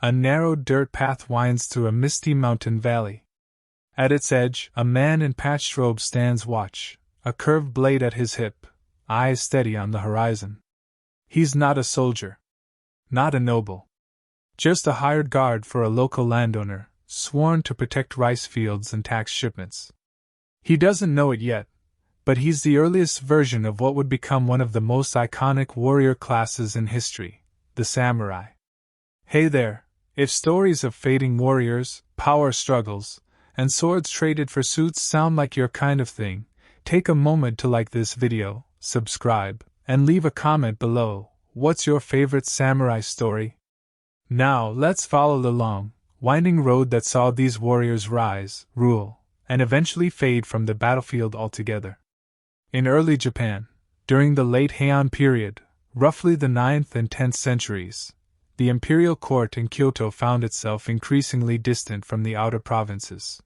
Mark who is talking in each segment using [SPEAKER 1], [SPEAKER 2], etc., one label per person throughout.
[SPEAKER 1] A narrow dirt path winds through a misty mountain valley. At its edge, a man in patched robe stands watch, a curved blade at his hip, eyes steady on the horizon. He's not a soldier. Not a noble. Just a hired guard for a local landowner, sworn to protect rice fields and tax shipments. He doesn't know it yet, but he's the earliest version of what would become one of the most iconic warrior classes in history, the samurai. Hey there, if stories of fading warriors, power struggles, and swords traded for suits sound like your kind of thing, take a moment to like this video, subscribe, and leave a comment below. What's your favorite samurai story? Now let's follow the long, winding road that saw these warriors rise, rule, and eventually fade from the battlefield altogether. In early Japan, during the late Heian period, roughly the 9th and 10th centuries, the imperial court in Kyoto found itself increasingly distant from the outer provinces.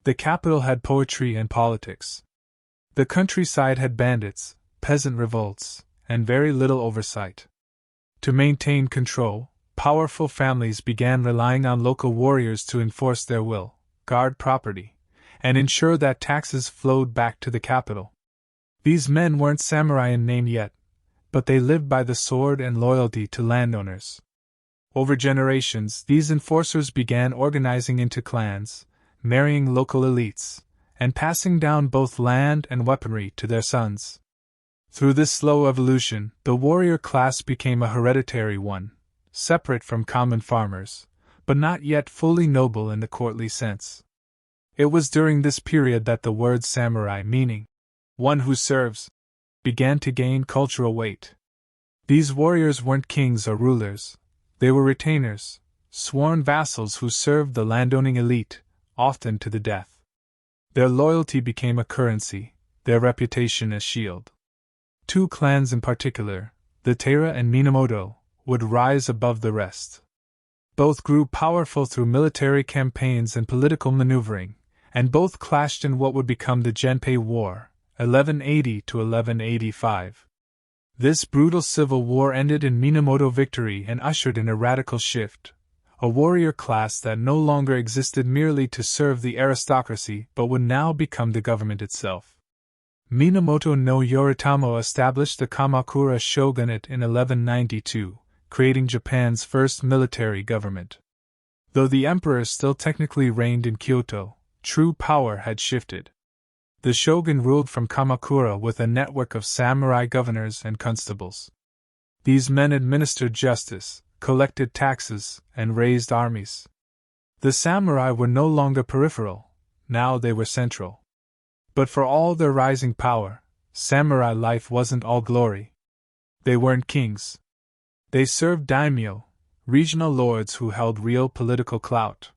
[SPEAKER 1] The capital had poetry and politics. The countryside had bandits, peasant revolts, and very little oversight. To maintain control, powerful families began relying on local warriors to enforce their will, guard property, and ensure that taxes flowed back to the capital. These men weren't samurai in name yet, but they lived by the sword and loyalty to landowners. Over generations, these enforcers began organizing into clans, marrying local elites, and passing down both land and weaponry to their sons. Through this slow evolution, the warrior class became a hereditary one, separate from common farmers, but not yet fully noble in the courtly sense. It was during this period that the word samurai, meaning one who serves, began to gain cultural weight. These warriors weren't kings or rulers, they were retainers, sworn vassals who served the landowning elite, often to the death. Their loyalty became a currency, their reputation a shield. Two clans in particular, the Taira and Minamoto, would rise above the rest. Both grew powerful through military campaigns and political maneuvering, and both clashed in what would become the Genpei War, 1180 to 1185. This brutal civil war ended in Minamoto victory and ushered in a radical shift, a warrior class that no longer existed merely to serve the aristocracy but would now become the government itself. Minamoto no Yoritamo established the Kamakura shogunate in 1192, creating Japan's first military government. Though the emperor still technically reigned in Kyoto, true power had shifted. The shogun ruled from Kamakura with a network of samurai governors and constables. These men administered justice, collected taxes, and raised armies. The samurai were no longer peripheral, now they were central. But for all their rising power, samurai life wasn't all glory. They weren't kings. They served daimyo, regional lords who held real political clout.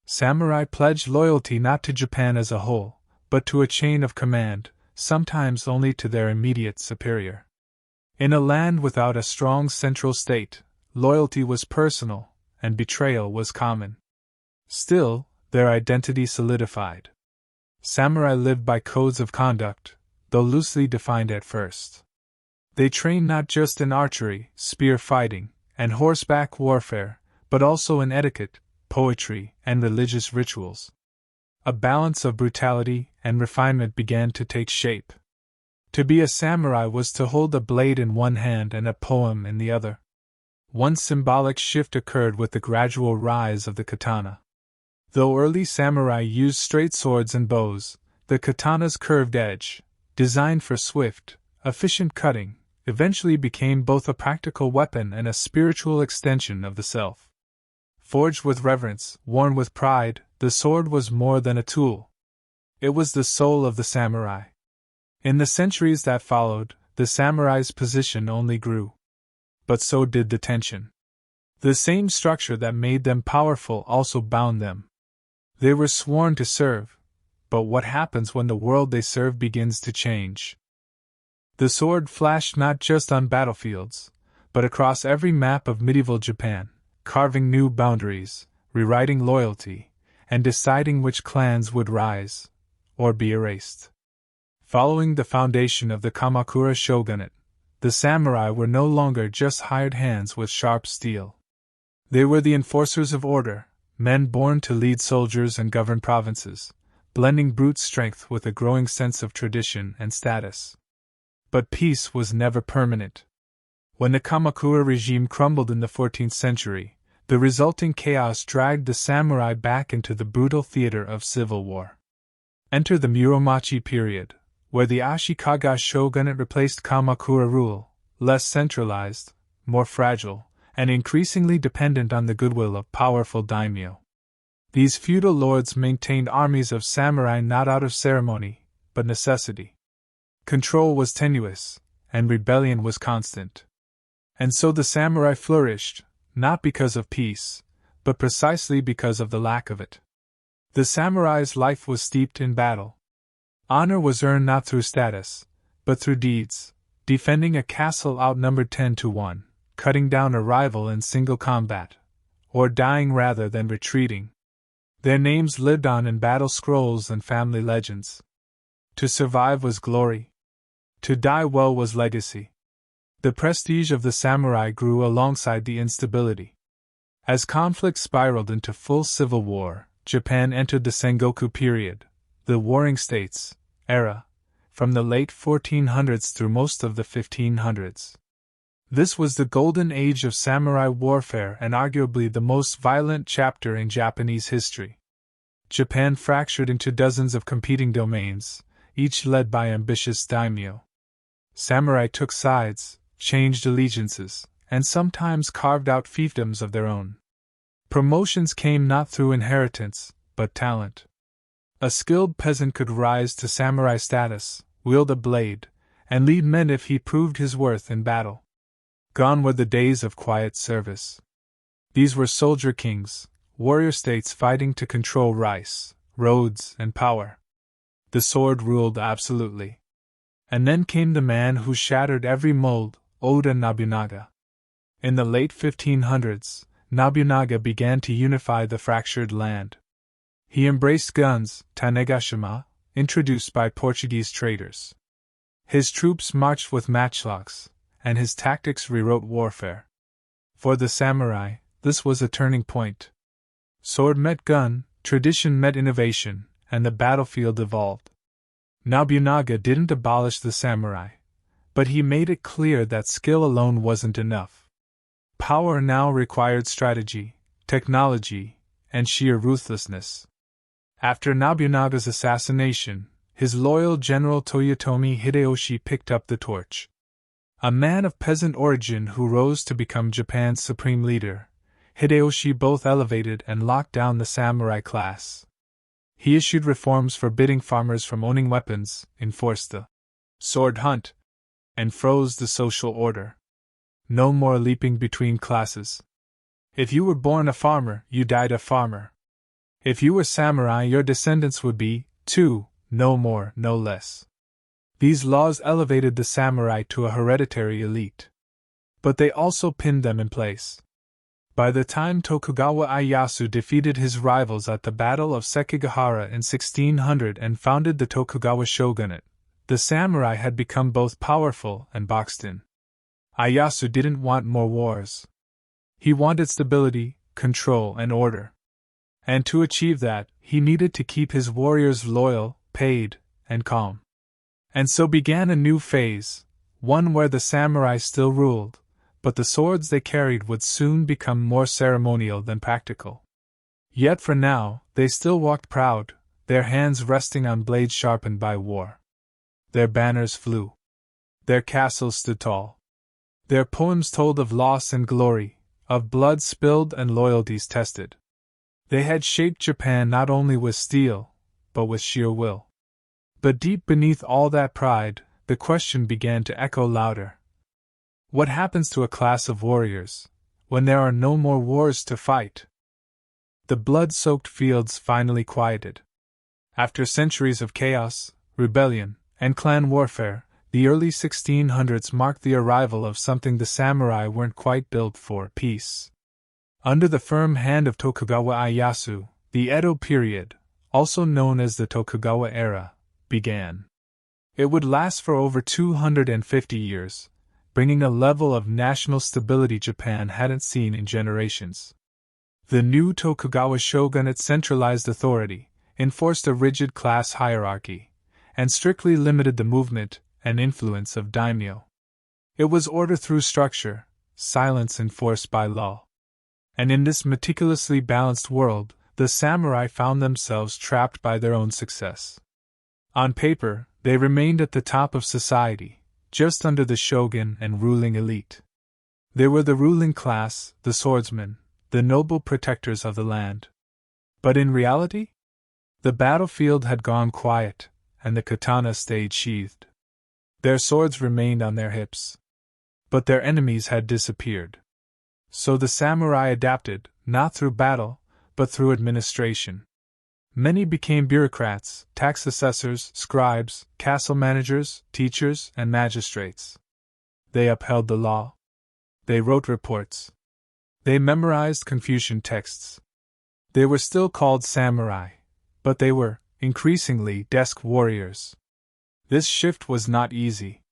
[SPEAKER 1] Samurai pledged loyalty not to Japan as a whole, but to a chain of command, sometimes only to their immediate superior. In a land without a strong central state, loyalty was personal, and betrayal was common. Still, their identity solidified. Samurai lived by codes of conduct, though loosely defined at first. They trained not just in archery, spear fighting, and horseback warfare, but also in etiquette, poetry, and religious rituals. A balance of brutality and refinement began to take shape. To be a samurai was to hold a blade in one hand and a poem in the other. One symbolic shift occurred with the gradual rise of the katana. Though early samurai used straight swords and bows, the katana's curved edge, designed for swift, efficient cutting, eventually became both a practical weapon and a spiritual extension of the self. Forged with reverence, worn with pride, the sword was more than a tool. It was the soul of the samurai. In the centuries that followed, the samurai's position only grew. But so did the tension. The same structure that made them powerful also bound them. They were sworn to serve, but what happens when the world they serve begins to change? The sword flashed not just on battlefields, but across every map of medieval Japan, carving new boundaries, rewriting loyalty, and deciding which clans would rise, or be erased. Following the foundation of the Kamakura shogunate, the samurai were no longer just hired hands with sharp steel. They were the enforcers of order, men born to lead soldiers and govern provinces, blending brute strength with a growing sense of tradition and status. But peace was never permanent. When the Kamakura regime crumbled in the 14th century, the resulting chaos dragged the samurai back into the brutal theater of civil war. Enter the Muromachi period, where the Ashikaga shogunate replaced Kamakura rule, less centralized, more fragile, and increasingly dependent on the goodwill of powerful daimyo. These feudal lords maintained armies of samurai not out of ceremony, but necessity. Control was tenuous, and rebellion was constant. And so the samurai flourished, not because of peace, but precisely because of the lack of it. The samurai's life was steeped in battle. Honor was earned not through status, but through deeds, defending a castle outnumbered 10-1, cutting down a rival in single combat, or dying rather than retreating. Their names lived on in battle scrolls and family legends. To survive was glory. To die well was legacy. The prestige of the samurai grew alongside the instability. As conflict spiraled into full civil war, Japan entered the Sengoku period, the Warring States era, from the late 1400s through most of the 1500s. This was the golden age of samurai warfare and arguably the most violent chapter in Japanese history. Japan fractured into dozens of competing domains, each led by ambitious daimyo. Samurai took sides, changed allegiances, and sometimes carved out fiefdoms of their own. Promotions came not through inheritance, but talent. A skilled peasant could rise to samurai status, wield a blade, and lead men if he proved his worth in battle. Gone were the days of quiet service. These were soldier kings, warrior states fighting to control rice, roads, and power. The sword ruled absolutely. And then came the man who shattered every mold, Oda Nobunaga. In the late 1500s, Nobunaga began to unify the fractured land. He embraced guns, tanegashima, introduced by Portuguese traders. His troops marched with matchlocks, and his tactics rewrote warfare. For the samurai, this was a turning point. Sword met gun, tradition met innovation, and the battlefield evolved. Nobunaga didn't abolish the samurai, but he made it clear that skill alone wasn't enough. Power now required strategy, technology, and sheer ruthlessness. After Nobunaga's assassination, his loyal general Toyotomi Hideyoshi picked up the torch. A man of peasant origin who rose to become Japan's supreme leader, Hideyoshi both elevated and locked down the samurai class. He issued reforms forbidding farmers from owning weapons, enforced the sword hunt, and froze the social order. No more leaping between classes. If you were born a farmer, you died a farmer. If you were samurai, your descendants would be, too, no more, no less. These laws elevated the samurai to a hereditary elite. But they also pinned them in place. By the time Tokugawa Ieyasu defeated his rivals at the Battle of Sekigahara in 1600 and founded the Tokugawa shogunate, the samurai had become both powerful and boxed in. Ieyasu didn't want more wars. He wanted stability, control, and order. And to achieve that, he needed to keep his warriors loyal, paid, and calm. And so began a new phase, one where the samurai still ruled, but the swords they carried would soon become more ceremonial than practical. Yet for now, they still walked proud, their hands resting on blades sharpened by war. Their banners flew. Their castles stood tall. Their poems told of loss and glory, of blood spilled and loyalties tested. They had shaped Japan not only with steel, but with sheer will. But deep beneath all that pride, the question began to echo louder. What happens to a class of warriors, when there are no more wars to fight? The blood-soaked fields finally quieted. After centuries of chaos, rebellion, and clan warfare, the early 1600s marked the arrival of something the samurai weren't quite built for: peace. Under the firm hand of Tokugawa Ieyasu, the Edo period, also known as the Tokugawa era, began. It would last for over 250 years, bringing a level of national stability Japan hadn't seen in generations. The new Tokugawa shogunate centralized authority, enforced a rigid class hierarchy, and strictly limited the movement and influence of daimyo. It was order through structure, silence enforced by law. And in this meticulously balanced world, the samurai found themselves trapped by their own success. On paper, they remained at the top of society, just under the shogun and ruling elite. They were the ruling class, the swordsmen, the noble protectors of the land. But in reality? The battlefield had gone quiet, and the katana stayed sheathed. Their swords remained on their hips. But their enemies had disappeared. So the samurai adapted, not through battle, but through administration. Many became bureaucrats, tax assessors, scribes, castle managers, teachers, and magistrates. They upheld the law. They wrote reports. They memorized Confucian texts. They were still called samurai, but they were, increasingly, desk warriors. This shift was not easy.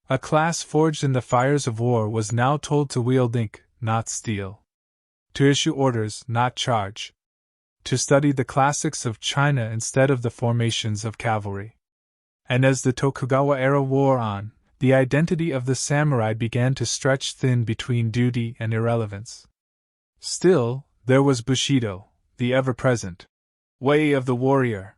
[SPEAKER 1] A class forged in the fires of war was now told to wield ink, not steel. To issue orders, not charge. To study the classics of China instead of the formations of cavalry. And as the Tokugawa era wore on, the identity of the samurai began to stretch thin between duty and irrelevance. Still, there was Bushido, the ever-present way of the warrior.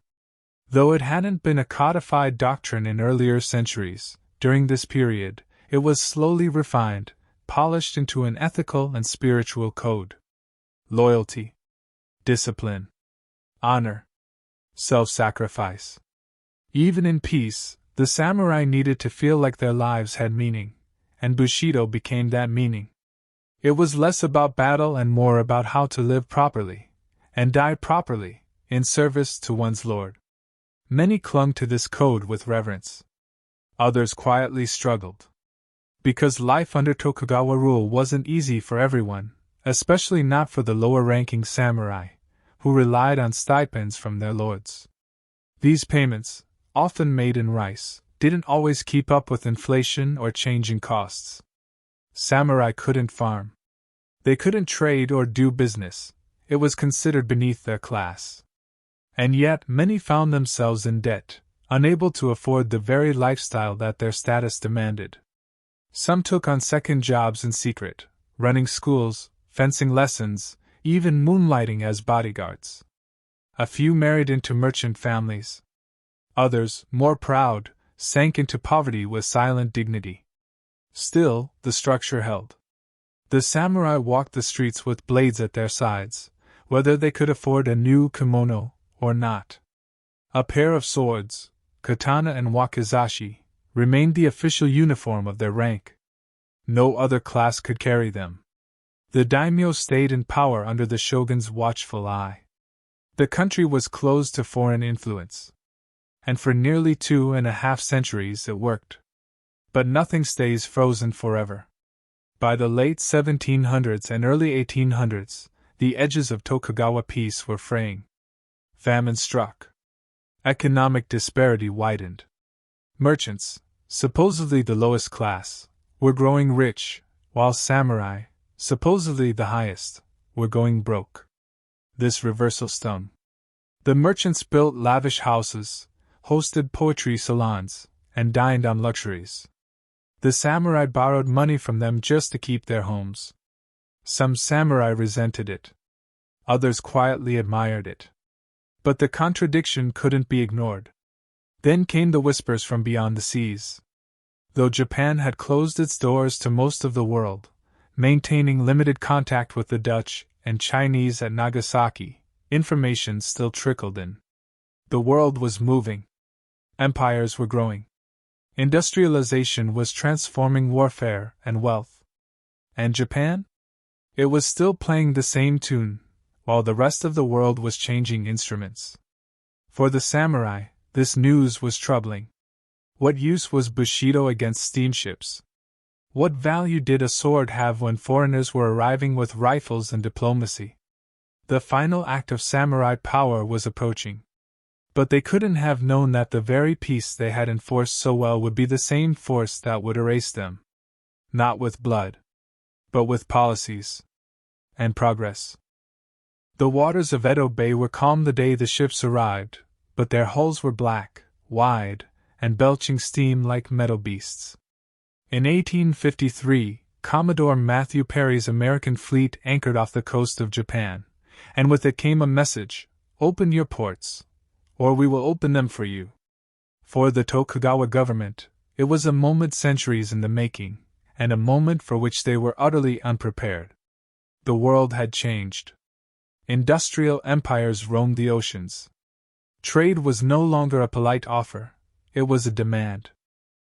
[SPEAKER 1] Though it hadn't been a codified doctrine in earlier centuries, during this period, it was slowly refined, polished into an ethical and spiritual code. Loyalty, discipline, honor, self-sacrifice. Even in peace, the samurai needed to feel like their lives had meaning, and Bushido became that meaning. It was less about battle and more about how to live properly, and die properly, in service to one's lord. Many clung to this code with reverence. Others quietly struggled. Because life under Tokugawa rule wasn't easy for everyone, especially not for the lower-ranking samurai, who relied on stipends from their lords. These payments, often made in rice, didn't always keep up with inflation or changing costs. Samurai couldn't farm. They couldn't trade or do business. It was considered beneath their class. And yet many found themselves in debt, unable to afford the very lifestyle that their status demanded. Some took on second jobs in secret, running schools, fencing lessons, even moonlighting as bodyguards. A few married into merchant families. Others, more proud, sank into poverty with silent dignity. Still, the structure held. The samurai walked the streets with blades at their sides, whether they could afford a new kimono or not. A pair of swords, katana and wakizashi, remained the official uniform of their rank. No other class could carry them. The daimyo stayed in power under the shogun's watchful eye. The country was closed to foreign influence. And for nearly 2.5 centuries it worked. But nothing stays frozen forever. By the late 1700s and early 1800s, the edges of Tokugawa peace were fraying. Famine struck. Economic disparity widened. Merchants, supposedly the lowest class, were growing rich, while samurai, supposedly the highest, were going broke. This reversal stung. The merchants built lavish houses, hosted poetry salons, and dined on luxuries. The samurai borrowed money from them just to keep their homes. Some samurai resented it. Others quietly admired it. But the contradiction couldn't be ignored. Then came the whispers from beyond the seas. Though Japan had closed its doors to most of the world, maintaining limited contact with the Dutch and Chinese at Nagasaki, information still trickled in. The world was moving. Empires were growing. Industrialization was transforming warfare and wealth. And Japan? It was still playing the same tune, while the rest of the world was changing instruments. For the samurai, this news was troubling. What use was Bushido against steamships? What value did a sword have when foreigners were arriving with rifles and diplomacy? The final act of samurai power was approaching. But they couldn't have known that the very peace they had enforced so well would be the same force that would erase them. Not with blood, but with policies and progress. The waters of Edo Bay were calm the day the ships arrived, but their hulls were black, wide, and belching steam like metal beasts. In 1853, Commodore Matthew Perry's American fleet anchored off the coast of Japan, and with it came a message: "Open your ports, or we will open them for you." For the Tokugawa government, it was a moment centuries in the making, and a moment for which they were utterly unprepared. The world had changed. Industrial empires roamed the oceans. Trade was no longer a polite offer, it was a demand.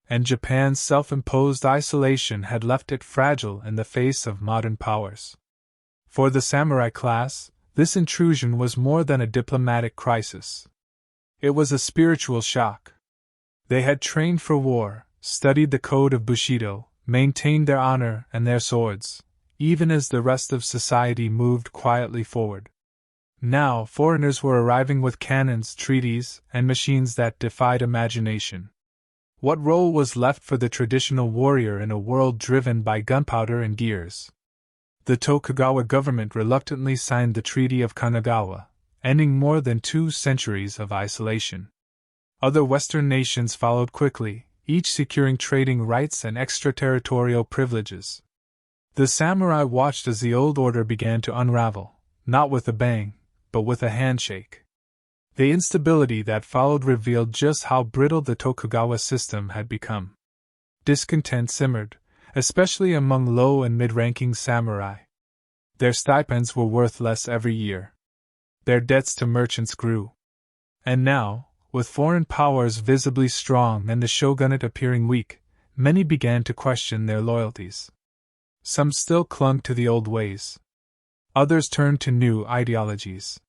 [SPEAKER 1] And Japan's self-imposed isolation had left it fragile in the face of modern powers. For the samurai class, this intrusion was more than a diplomatic crisis. It was a spiritual shock. They had trained for war, studied the code of Bushido, maintained their honor and their swords, even as the rest of society moved quietly forward. Now, foreigners were arriving with cannons, treaties, and machines that defied imagination. What role was left for the traditional warrior in a world driven by gunpowder and gears? The Tokugawa government reluctantly signed the Treaty of Kanagawa, ending more than 2 centuries of isolation. Other Western nations followed quickly, each securing trading rights and extraterritorial privileges. The samurai watched as the old order began to unravel, not with a bang, but with a handshake. The instability that followed revealed just how brittle the Tokugawa system had become. Discontent simmered, especially among low and mid-ranking samurai. Their stipends were worth less every year. Their debts to merchants grew. And now, with foreign powers visibly strong and the shogunate appearing weak, many began to question their loyalties. Some still clung to the old ways. Others turned to new ideologies.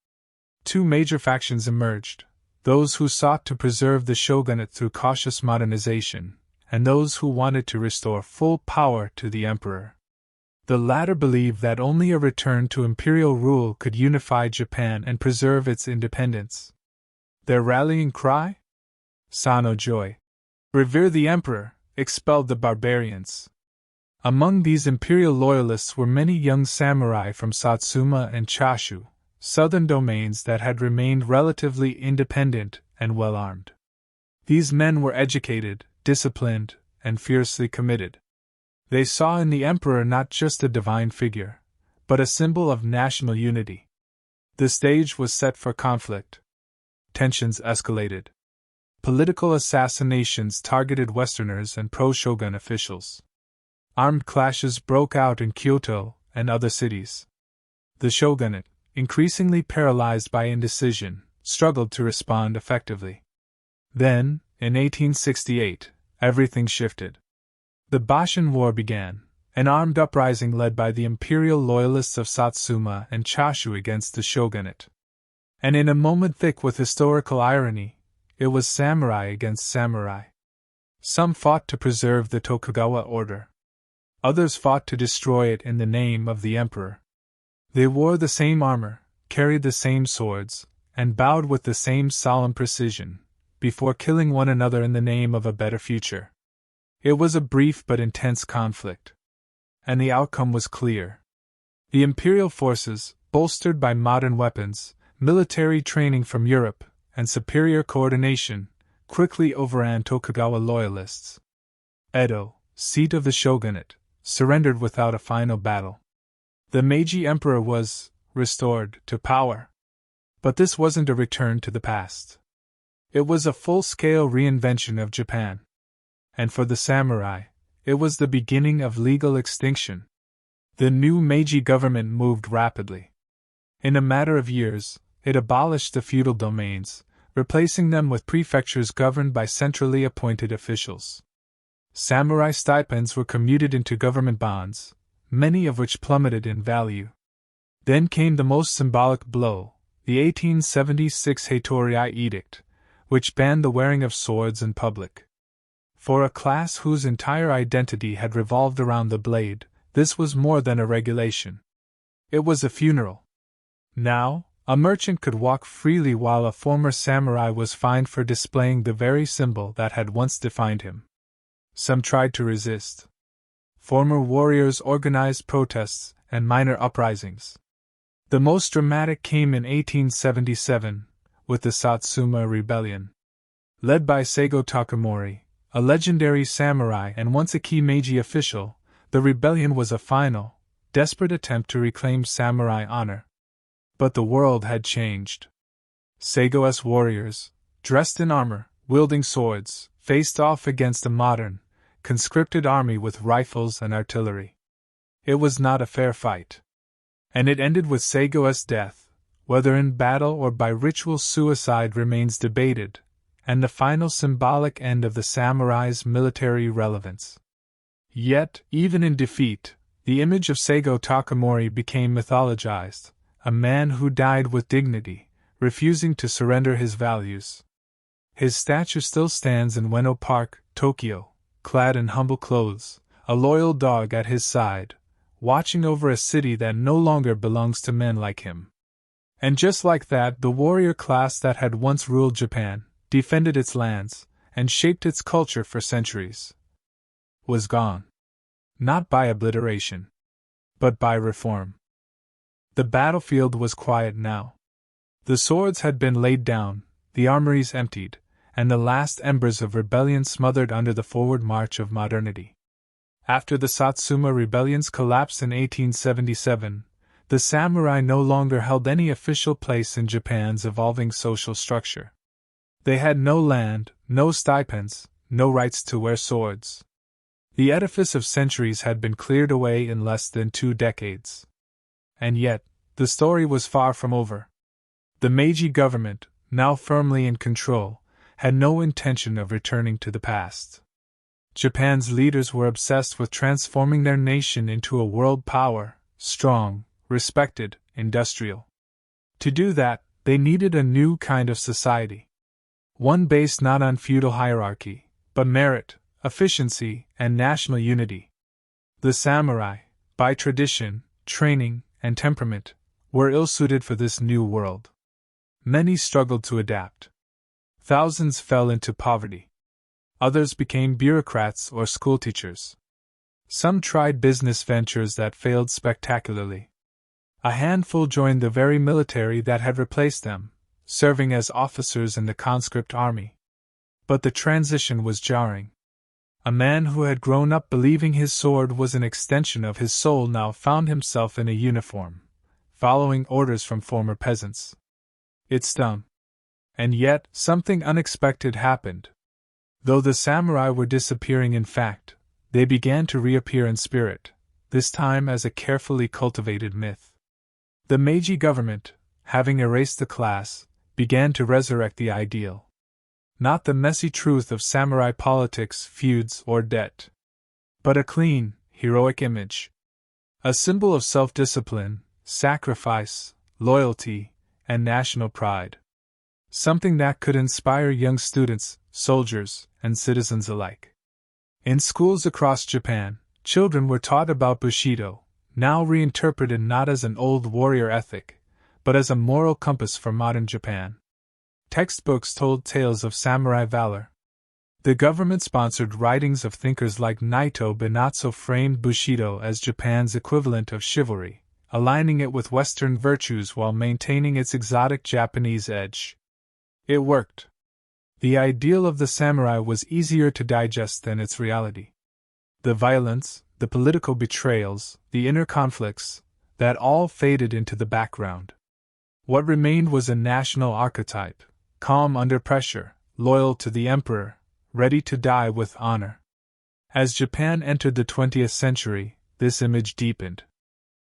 [SPEAKER 1] 2 major factions emerged: those who sought to preserve the shogunate through cautious modernization, and those who wanted to restore full power to the emperor. The latter believed that only a return to imperial rule could unify Japan and preserve its independence. Their rallying cry? Sano Joy. Revere the emperor, expel the barbarians. Among these imperial loyalists were many young samurai from Satsuma and Chashu, southern domains that had remained relatively independent and well-armed. These men were educated, disciplined, and fiercely committed. They saw in the emperor not just a divine figure, but a symbol of national unity. The stage was set for conflict. Tensions escalated. Political assassinations targeted Westerners and pro-shogun officials. Armed clashes broke out in Kyoto and other cities. The shogunate, increasingly paralyzed by indecision, struggled to respond effectively. Then, in 1868, everything shifted. The Bashin War began, an armed uprising led by the imperial loyalists of Satsuma and Chashu against the shogunate. And in a moment thick with historical irony, it was samurai against samurai. Some fought to preserve the Tokugawa order. Others fought to destroy it in the name of the emperor. They wore the same armor, carried the same swords, and bowed with the same solemn precision, before killing one another in the name of a better future. It was a brief but intense conflict. And the outcome was clear. The imperial forces, bolstered by modern weapons, military training from Europe, and superior coordination, quickly overran Tokugawa loyalists. Edo, seat of the shogunate, surrendered without a final battle. The Meiji Emperor was restored to power. But this wasn't a return to the past. It was a full-scale reinvention of Japan. And for the samurai, it was the beginning of legal extinction. The new Meiji government moved rapidly. In a matter of years, it abolished the feudal domains, replacing them with prefectures governed by centrally appointed officials. Samurai stipends were commuted into government bonds, many of which plummeted in value. Then came the most symbolic blow, the 1876 Heitoriai Edict, which banned the wearing of swords in public. For a class whose entire identity had revolved around the blade, this was more than a regulation. It was a funeral. Now, a merchant could walk freely while a former samurai was fined for displaying the very symbol that had once defined him. Some tried to resist. Former warriors organized protests and minor uprisings. The most dramatic came in 1877, with the Satsuma Rebellion. Led by Seigo Takamori, a legendary samurai and once a key Meiji official, the rebellion was a final, desperate attempt to reclaim samurai honor. But the world had changed. Seigo's warriors, dressed in armor, wielding swords, faced off against a modern, conscripted army with rifles and artillery. It was not a fair fight. And it ended with Seigo's death, whether in battle or by ritual suicide remains debated, and the final symbolic end of the samurai's military relevance. Yet, even in defeat, the image of Seigo Takamori became mythologized, a man who died with dignity, refusing to surrender his values. His statue still stands in Ueno Park, Tokyo, clad in humble clothes, a loyal dog at his side, watching over a city that no longer belongs to men like him. And just like that, the warrior class that had once ruled Japan, defended its lands, and shaped its culture for centuries, was gone. Not by obliteration, but by reform. The battlefield was quiet now. The swords had been laid down, the armories emptied, and the last embers of rebellion smothered under the forward march of modernity. After the Satsuma Rebellion's collapse in 1877, the samurai no longer held any official place in Japan's evolving social structure. They had no land, no stipends, no rights to wear swords. The edifice of centuries had been cleared away in less than 2 decades. And yet, the story was far from over. The Meiji government, now firmly in control, had no intention of returning to the past. Japan's leaders were obsessed with transforming their nation into a world power, strong, respected, industrial. To do that, they needed a new kind of society. One based not on feudal hierarchy, but merit, efficiency, and national unity. The samurai, by tradition, training, and temperament, were ill-suited for this new world. Many struggled to adapt. Thousands fell into poverty. Others became bureaucrats or schoolteachers. Some tried business ventures that failed spectacularly. A handful joined the very military that had replaced them, serving as officers in the conscript army. But the transition was jarring. A man who had grown up believing his sword was an extension of his soul now found himself in a uniform, following orders from former peasants. It stung. And yet, something unexpected happened. Though the samurai were disappearing in fact, they began to reappear in spirit, this time as a carefully cultivated myth. The Meiji government, having erased the class, began to resurrect the ideal. Not the messy truth of samurai politics, feuds, or debt, but a clean, heroic image. A symbol of self-discipline, sacrifice, loyalty, and national pride. Something that could inspire young students, soldiers, and citizens alike. In schools across Japan, children were taught about Bushido, now reinterpreted not as an old warrior ethic, but as a moral compass for modern Japan. Textbooks told tales of samurai valor. The government-sponsored writings of thinkers like Naito Benatsu framed Bushido as Japan's equivalent of chivalry, aligning it with Western virtues while maintaining its exotic Japanese edge. It worked. The ideal of the samurai was easier to digest than its reality. The violence, the political betrayals, the inner conflicts, that all faded into the background. What remained was a national archetype, calm under pressure, loyal to the emperor, ready to die with honor. As Japan entered the 20th century, this image deepened.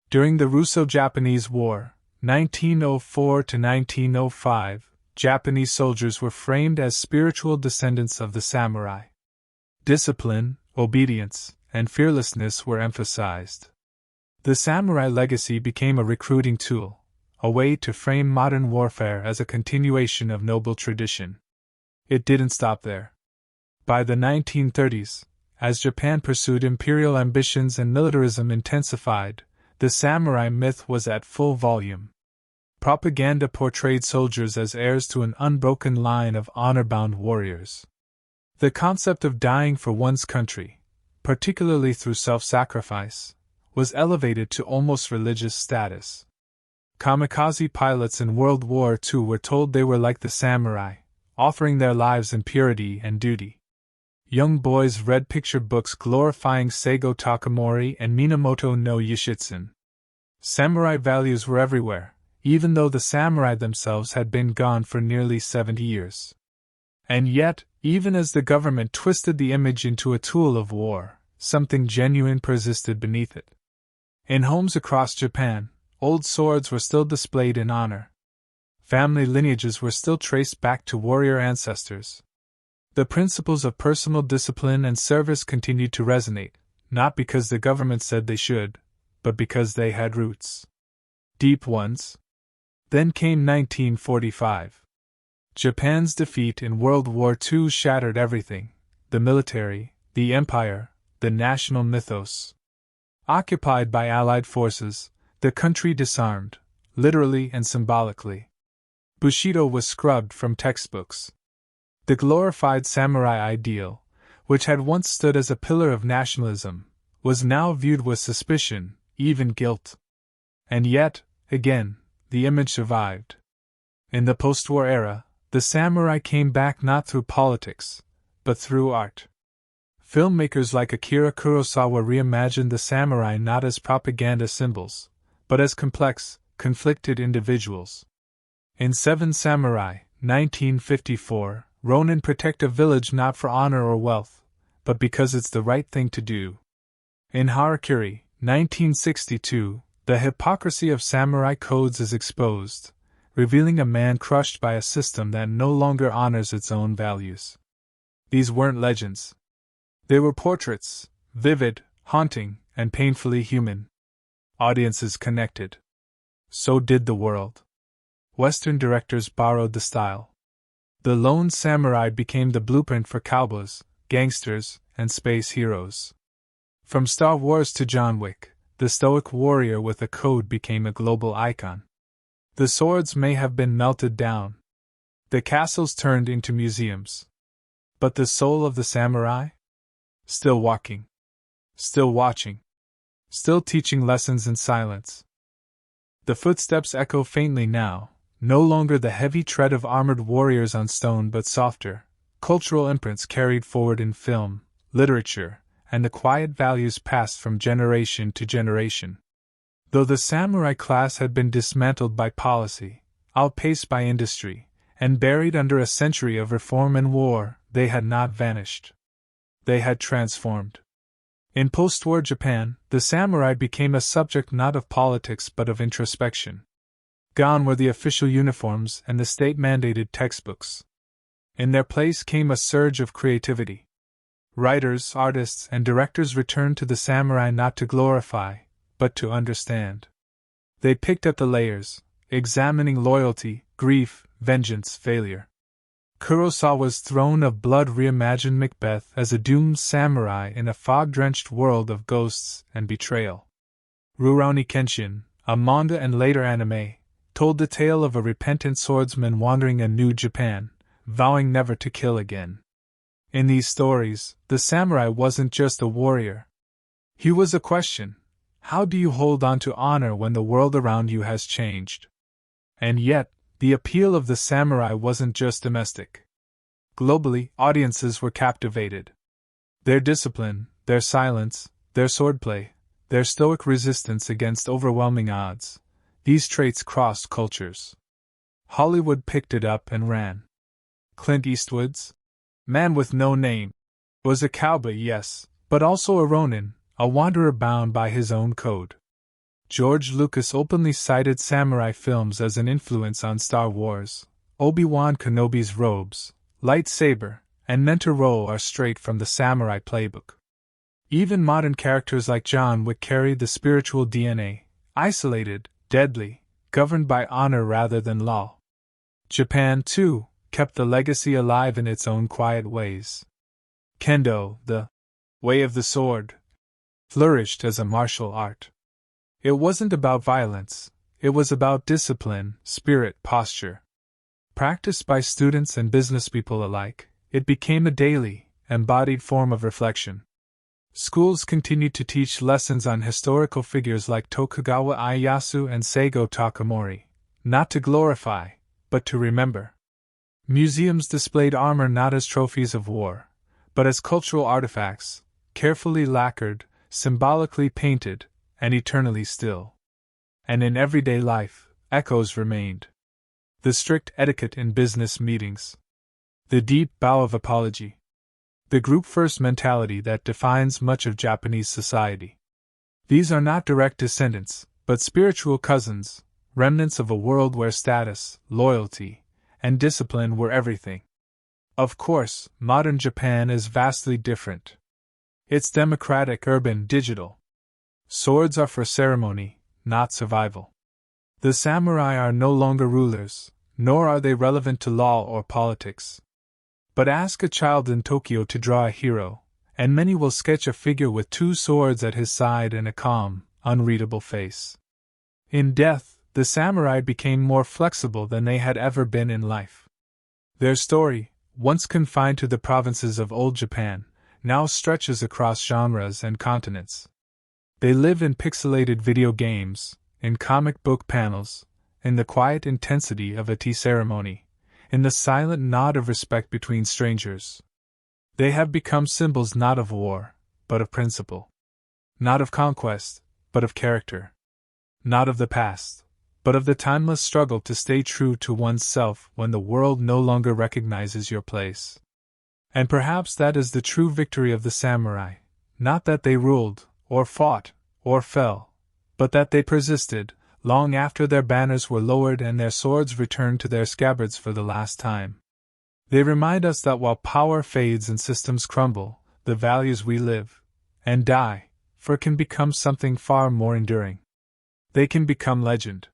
[SPEAKER 1] During the Russo-Japanese War, 1904 to 1905, Japanese soldiers were framed as spiritual descendants of the samurai. Discipline, obedience, and fearlessness were emphasized. The samurai legacy became a recruiting tool, a way to frame modern warfare as a continuation of noble tradition. It didn't stop there. By the 1930s, as Japan pursued imperial ambitions and militarism intensified, the samurai myth was at full volume. Propaganda portrayed soldiers as heirs to an unbroken line of honor-bound warriors. The concept of dying for one's country, particularly through self-sacrifice, was elevated to almost religious status. Kamikaze pilots in World War II were told they were like the samurai, offering their lives in purity and duty. Young boys read picture books glorifying Seigo Takamori and Minamoto no Yoshitsune. Samurai values were everywhere, even though the samurai themselves had been gone for nearly 70 years. And yet, even as the government twisted the image into a tool of war, something genuine persisted beneath it. In homes across Japan, old swords were still displayed in honor. Family lineages were still traced back to warrior ancestors. The principles of personal discipline and service continued to resonate, not because the government said they should, but because they had roots. Deep ones. Then came 1945. Japan's defeat in World War II shattered everything: the military, the empire, the national mythos. Occupied by Allied forces, the country disarmed, literally and symbolically. Bushido was scrubbed from textbooks. The glorified samurai ideal, which had once stood as a pillar of nationalism, was now viewed with suspicion, even guilt. And yet, again, the image survived. In the post-war era, the samurai came back not through politics, but through art. Filmmakers like Akira Kurosawa reimagined the samurai not as propaganda symbols, but as complex, conflicted individuals. In Seven Samurai, 1954, Ronin protect a village not for honor or wealth, but because it's the right thing to do. In Harakiri, 1962, the hypocrisy of samurai codes is exposed, revealing a man crushed by a system that no longer honors its own values. These weren't legends. They were portraits, vivid, haunting, and painfully human. Audiences connected. So did the world. Western directors borrowed the style. The lone samurai became the blueprint for cowboys, gangsters, and space heroes. From Star Wars to John Wick, the stoic warrior with a code became a global icon. The swords may have been melted down. The castles turned into museums. But the soul of the samurai? Still walking. Still watching. Still teaching lessons in silence. The footsteps echo faintly now, no longer the heavy tread of armored warriors on stone but softer, cultural imprints carried forward in film, literature, and the quiet values passed from generation to generation. Though the samurai class had been dismantled by policy, outpaced by industry, and buried under a century of reform and war, they had not vanished. They had transformed. In post-war Japan, the samurai became a subject not of politics but of introspection. Gone were the official uniforms and the state-mandated textbooks. In their place came a surge of creativity. Writers, artists, and directors returned to the samurai not to glorify, but to understand. They picked at the layers, examining loyalty, grief, vengeance, failure. Kurosawa's Throne of Blood reimagined Macbeth as a doomed samurai in a fog-drenched world of ghosts and betrayal. Rurouni Kenshin, a manga and later anime, told the tale of a repentant swordsman wandering a new Japan, vowing never to kill again. In these stories, the samurai wasn't just a warrior. He was a question. How do you hold on to honor when the world around you has changed? And yet, the appeal of the samurai wasn't just domestic. Globally, audiences were captivated. Their discipline, their silence, their swordplay, their stoic resistance against overwhelming odds, these traits crossed cultures. Hollywood picked it up and ran. Clint Eastwood's Man with No Name was a cowboy, yes, but also a ronin, a wanderer bound by his own code. George Lucas openly cited samurai films as an influence on Star Wars. Obi-Wan Kenobi's robes, lightsaber, and mentor role are straight from the samurai playbook. Even modern characters like John Wick carry the spiritual DNA, isolated, deadly, governed by honor rather than law. Japan, too, kept the legacy alive in its own quiet ways. Kendo, the way of the sword, flourished as a martial art. It wasn't about violence, it was about discipline, spirit, posture. Practiced by students and businesspeople alike, it became a daily, embodied form of reflection. Schools continue to teach lessons on historical figures like Tokugawa Ieyasu and Seigo Takamori, not to glorify, but to remember. Museums displayed armor not as trophies of war, but as cultural artifacts, carefully lacquered, symbolically painted, and eternally still. And in everyday life, echoes remained. The strict etiquette in business meetings. The deep bow of apology. The group-first mentality that defines much of Japanese society. These are not direct descendants, but spiritual cousins, remnants of a world where status, loyalty, and discipline were everything. Of course, modern Japan is vastly different. It's democratic, urban, digital. Swords are for ceremony, not survival. The samurai are no longer rulers, nor are they relevant to law or politics. But ask a child in Tokyo to draw a hero, and many will sketch a figure with 2 swords at his side and a calm, unreadable face. In death, the samurai became more flexible than they had ever been in life. Their story, once confined to the provinces of old Japan, now stretches across genres and continents. They live in pixelated video games, in comic book panels, in the quiet intensity of a tea ceremony, in the silent nod of respect between strangers. They have become symbols not of war, but of principle. Not of conquest, but of character. Not of the past, but of the timeless struggle to stay true to one's self when the world no longer recognizes your place. And perhaps that is the true victory of the samurai, not that they ruled, or fought, or fell, but that they persisted, long after their banners were lowered and their swords returned to their scabbards for the last time. They remind us that while power fades and systems crumble, the values we live and die for can become something far more enduring. They can become legend.